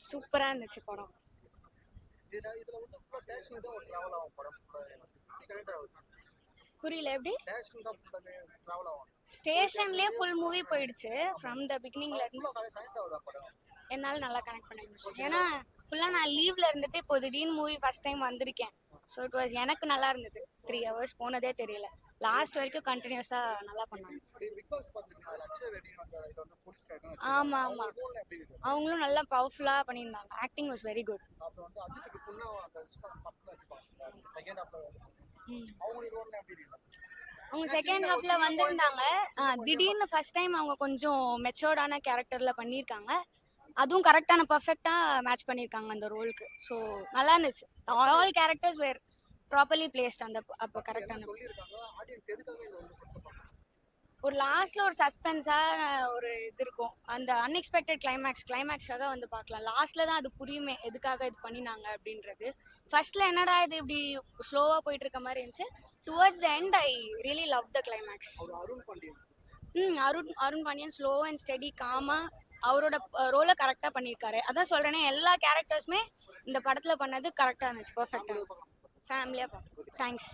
சூப்பரா இருந்துச்சு படம். இதுல வந்து ஃபுல்லா டேஷன் தான் ஒரு டிராவல் ஆகும் படம் கரெக்ட் ஆகுது. புரியல எப்படி? டேஷன் தான் டிராவல் ஆகும். ஸ்டேஷன்லயே ஃபுல் மூவி போயிடுச்சு ஃப்ரம் த பிகினிங்ல இருந்து. ஃபுல்லா கனெக்ட் ஆகுதா படம்? என்னால் நல்லா கனெக்ட் பண்ண முடிச்சு. ஏன்னா ஃபுல்லாக நான் லீவ்ல இருந்துட்டு இப்போ திடீர்னு மூவி ஃபர்ஸ்ட் டைம் வந்திருக்கேன். ஸோ இட் வாஸ் எனக்கு நல்லா இருந்தது. 3 hours போனதே தெரியல. லாஸ்ட் வரைக்கும் கண்டினியூஸாக நல்லா பண்ணாங்க. ஆமாம் ஆமாம், அவங்களும் நல்லா பவர்ஃபுல்லாக பண்ணியிருந்தாங்க. Acting was very good. அவங்க செகண்ட் ஹாஃப்ல வந்திருந்தாங்க. திடீர்னு ஃபர்ஸ்ட் டைம் அவங்க கொஞ்சம் மெச்சோர்டான கேரக்டர்ல பண்ணியிருக்காங்க. அதுவும் கரெக்டான பர்ஃபெக்டாக மேட்ச் பண்ணியிருக்காங்க அந்த ரோலுக்கு. ஸோ நல்லா இருந்துச்சு. ஆல் கேரக்டர்ஸ் வேர் ப்ராப்பர்லி பிளேஸ்ட் அந்த அப்போ கரெக்டான. ஒரு லாஸ்ட்ல ஒரு சஸ்பென்ஸாக ஒரு இது இருக்கும். அந்த அன்எக்ஸ்பெக்டட் கிளைமேக்ஸாக தான் வந்து பார்க்கலாம். லாஸ்ட்ல தான் அது புரியுமே எதுக்காக இது பண்ணினாங்க அப்படின்றது. ஃபர்ஸ்ட்ல என்னடா இது இப்படி ஸ்லோவாக போயிட்டு இருக்க மாதிரி இருந்துச்சு. Towards the end I really love the climax. Arun Pandian slow and steady காமா அவரோட ரோலை கரெக்டாக பண்ணியிருக்காரு. அதான் சொல்கிறேனே, எல்லா கேரக்டர்ஸுமே இந்த படத்தில் பண்ணது கரெக்டாக இருந்துச்சு, பர்ஃபெக்டாக இருந்துச்சு. ஃபேமிலியாக பார்ப்போம். தேங்க்ஸ்.